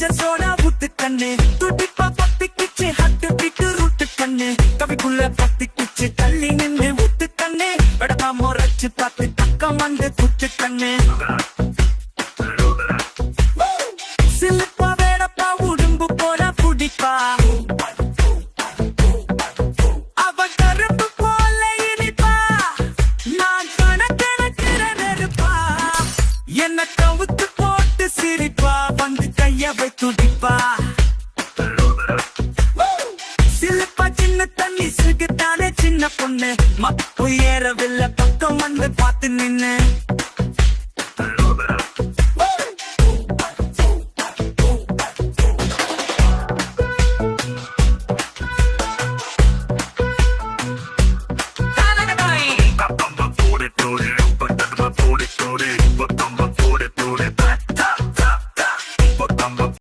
கொஞ்சம் சோடா ஊத்து கண்ணு துடிப்பா பத்தி கிச்சு ஹட்டு பிட்டு ரூட்டு கண்ணு கவிக்குள்ள பத்தி கிச்சு தள்ளி நின்று ஊத்து கண்ணு படமா முறைச்சு பார்த்து பக்கம் வந்து குச்சு கண்ணு சிலிப்பா வேடப்பா உடும்பு போல புடிப்பா அவ கருப்பு போல இனிப்பா நான் கணக்கிற நெருப்பா என்ன கவுத்து போட்டு சிரிப்பா வந்து கைய வை துடிப்பா சிலிப்பா சின்ன தண்ணி சிறுக்குத்தானே சின்ன பொண்ணு